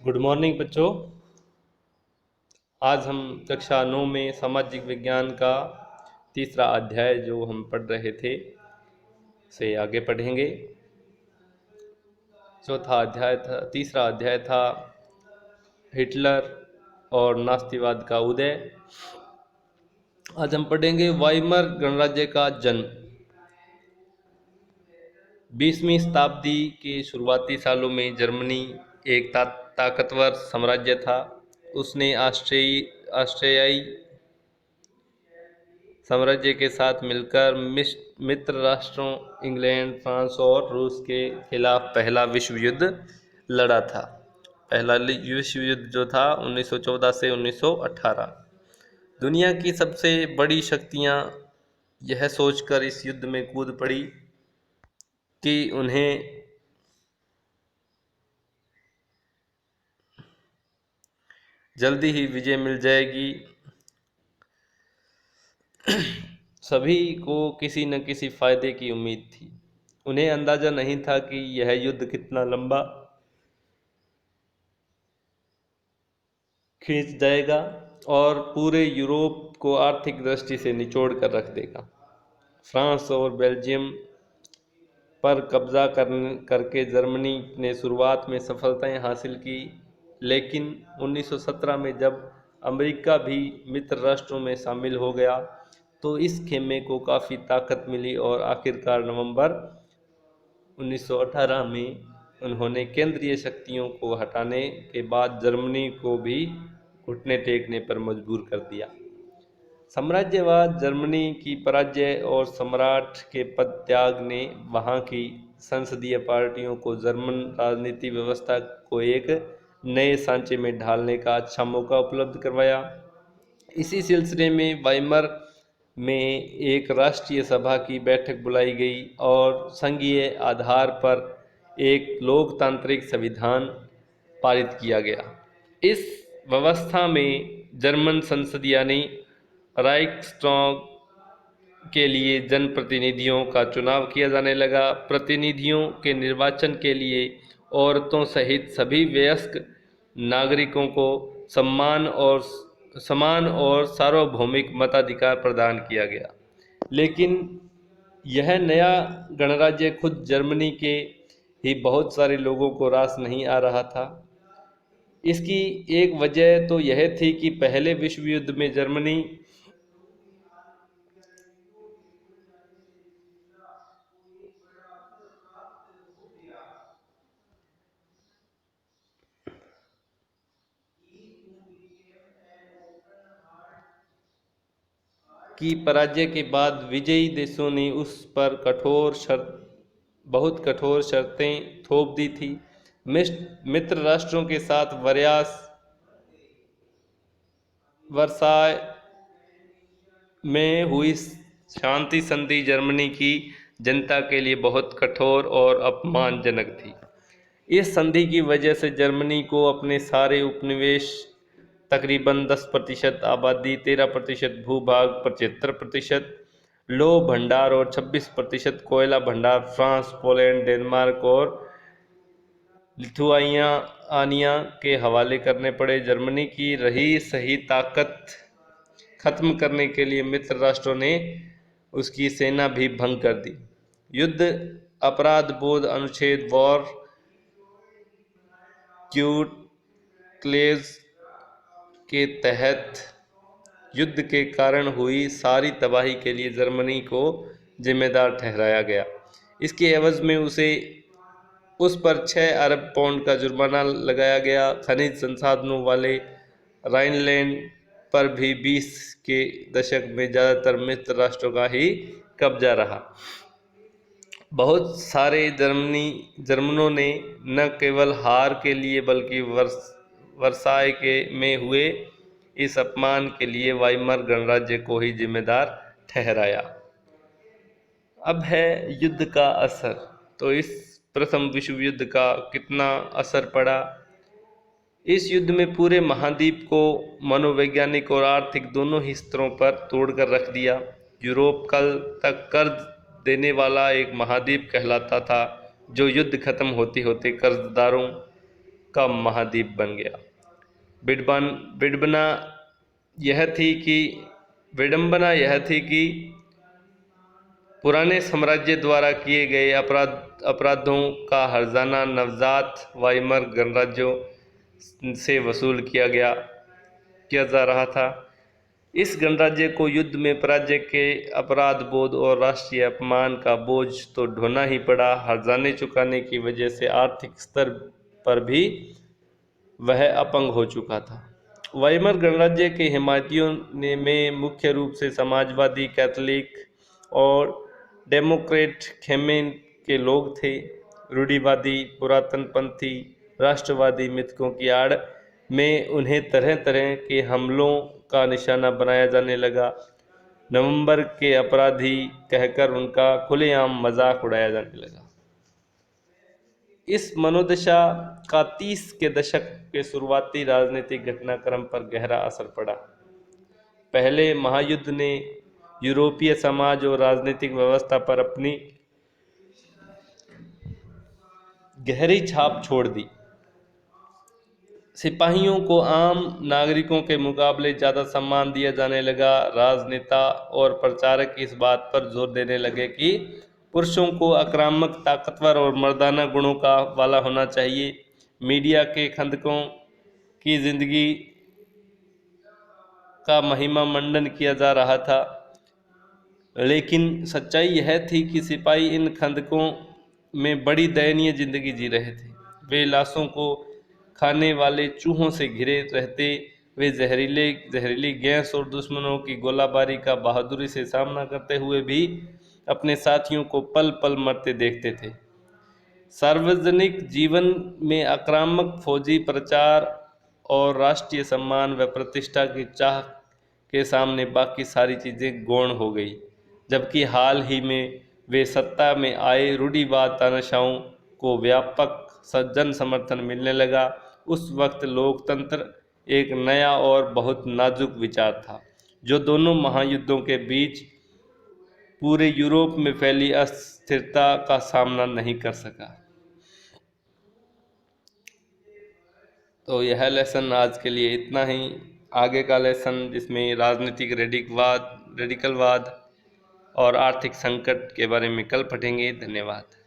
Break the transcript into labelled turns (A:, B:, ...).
A: Good morning बच्चों। आज हम कक्षा 9 में सामाजिक विज्ञान का तीसरा अध्याय जो हम पढ़ रहे थे से आगे पढ़ेंगे। तीसरा अध्याय था हिटलर और नास्तिवाद का उदय। आज हम पढ़ेंगे वाइमर गणराज्य का जन्म। 20वीं शताब्दी के शुरुआती सालों में जर्मनी एक ताकतवर साम्राज्य था। उसने ऑस्ट्रियाई साम्राज्य के साथ मिलकर मित्र राष्ट्रों इंग्लैंड, फ्रांस और रूस के खिलाफ पहला विश्व युद्ध लड़ा था। पहला विश्व युद्ध जो था 1914 से 1918। दुनिया की सबसे बड़ी शक्तियां यह सोचकर इस युद्ध में कूद पड़ी कि उन्हें जल्दी ही विजय मिल जाएगी। सभी को किसी न किसी फायदे की उम्मीद थी। उन्हें अंदाजा नहीं था कि यह युद्ध कितना लंबा खींच जाएगा और पूरे यूरोप को आर्थिक दृष्टि से निचोड़ कर रख देगा। फ्रांस और बेल्जियम पर कब्जा करके जर्मनी ने शुरुआत में सफलताएं हासिल की, लेकिन 1917 में जब अमेरिका भी मित्र राष्ट्रों में शामिल हो गया तो इस खेमे को काफ़ी ताकत मिली और आखिरकार नवंबर 1918 में उन्होंने केंद्रीय शक्तियों को हटाने के बाद जर्मनी को भी घुटने टेकने पर मजबूर कर दिया। साम्राज्यवाद, जर्मनी की पराजय और सम्राट के पद त्याग ने वहां की संसदीय पार्टियों को जर्मन राजनीति व्यवस्था को एक नए सांचे में ढालने का अच्छा मौका उपलब्ध करवाया। इसी सिलसिले में वाइमर में एक राष्ट्रीय सभा की बैठक बुलाई गई और संघीय आधार पर एक लोकतांत्रिक संविधान पारित किया गया। इस व्यवस्था में जर्मन संसद यानी राइक्सटैग के लिए जनप्रतिनिधियों का चुनाव किया जाने लगा। प्रतिनिधियों के निर्वाचन के लिए औरतों सहित सभी वयस्क नागरिकों को समान और सार्वभौमिक मताधिकार प्रदान किया गया। लेकिन यह नया गणराज्य खुद जर्मनी के ही बहुत सारे लोगों को रास नहीं आ रहा था। इसकी एक वजह तो यह थी कि पहले विश्व युद्ध में जर्मनी की पराजय के बाद विजयी देशों ने उस पर बहुत कठोर शर्तें थोप दी थी। मित्र राष्ट्रों के साथ वर्साय में हुई शांति संधि जर्मनी की जनता के लिए बहुत कठोर और अपमानजनक थी। इस संधि की वजह से जर्मनी को अपने सारे उपनिवेश, तकरीबन 10% आबादी, 13% भूभाग, 75% लौह भंडार और 26% कोयला भंडार फ्रांस, पोलैंड, डेनमार्क और लिथुआनिया के हवाले करने पड़े। जर्मनी की रही सही ताकत खत्म करने के लिए मित्र राष्ट्रों ने उसकी सेना भी भंग कर दी। युद्ध अपराध बोध अनुच्छेद वॉर क्यूट के तहत युद्ध के कारण हुई सारी तबाही के लिए जर्मनी को जिम्मेदार ठहराया गया। इसके एवज में उस पर 6 अरब पाउंड का जुर्माना लगाया गया। खनिज संसाधनों वाले राइनलैंड पर भी 20 के दशक में ज़्यादातर मित्र राष्ट्रों का ही कब्जा रहा। बहुत सारे जर्मनों ने न केवल हार के लिए बल्कि वर्साय में हुए इस अपमान के लिए वाइमर गणराज्य को ही जिम्मेदार ठहराया। अब है युद्ध का असर। तो इस प्रथम विश्व युद्ध का कितना असर पड़ा? इस युद्ध में पूरे महाद्वीप को मनोवैज्ञानिक और आर्थिक दोनों ही स्तरों पर तोड़कर रख दिया। यूरोप कल तक कर्ज देने वाला एक महाद्वीप कहलाता था, जो युद्ध खत्म होते होते कर्जदारों का महाद्वीप बन गया। विडंबना यह थी कि पुराने साम्राज्य द्वारा किए गए अपराधों का हर्जाना नवजात वाइमर गणराज्यों से वसूल किया जा रहा था। इस गणराज्य को युद्ध में पराजय के अपराध बोध और राष्ट्रीय अपमान का बोझ तो ढोना ही पड़ा। हर्जाने चुकाने की वजह से आर्थिक स्तर पर भी वह अपंग हो चुका था। वाइमर गणराज्य के हिमायतियों में मुख्य रूप से समाजवादी, कैथोलिक और डेमोक्रेट खेमे के लोग थे। रूढ़िवादी, पुरातनपंथी, राष्ट्रवादी मिथकों की आड़ में उन्हें तरह तरह के हमलों का निशाना बनाया जाने लगा। नवंबर के अपराधी कहकर उनका खुलेआम मजाक उड़ाया जाने लगा। इस मनोदशा का 30 के दशक के शुरुआती राजनीतिक घटनाक्रम पर गहरा असर पड़ा। पहले महायुद्ध ने यूरोपीय समाज और राजनीतिक व्यवस्था पर अपनी गहरी छाप छोड़ दी। सिपाहियों को आम नागरिकों के मुकाबले ज़्यादा सम्मान दिया जाने लगा। राजनेता और प्रचारक इस बात पर जोर देने लगे कि पुरुषों को आक्रामक, ताकतवर और मर्दाना गुणों का वाला होना चाहिए। मीडिया के खंदकों की जिंदगी का महिमा मंडन किया जा रहा था, लेकिन सच्चाई यह थी कि सिपाही इन खंदकों में बड़ी दयनीय जिंदगी जी रहे थे। वे लाशों को खाने वाले चूहों से घिरे रहते। वे जहरीली गैस और दुश्मनों की गोलाबारी का बहादुरी से सामना करते हुए भी अपने साथियों को पल पल मरते देखते थे। सार्वजनिक जीवन में आक्रामक फौजी प्रचार और राष्ट्रीय सम्मान व प्रतिष्ठा की चाह के सामने बाकी सारी चीज़ें गौण हो गई। जबकि हाल ही में वे सत्ता में आए रूढ़िवाद तानाशाहों को व्यापक जन समर्थन मिलने लगा। उस वक्त लोकतंत्र एक नया और बहुत नाजुक विचार था, जो दोनों महायुद्धों के बीच पूरे यूरोप में फैली अस्थिरता का सामना नहीं कर सका। तो यह लेसन आज के लिए इतना ही। आगे का लेसन जिसमें राजनीतिक रेडिकलवाद और आर्थिक संकट के बारे में कल पढ़ेंगे। धन्यवाद।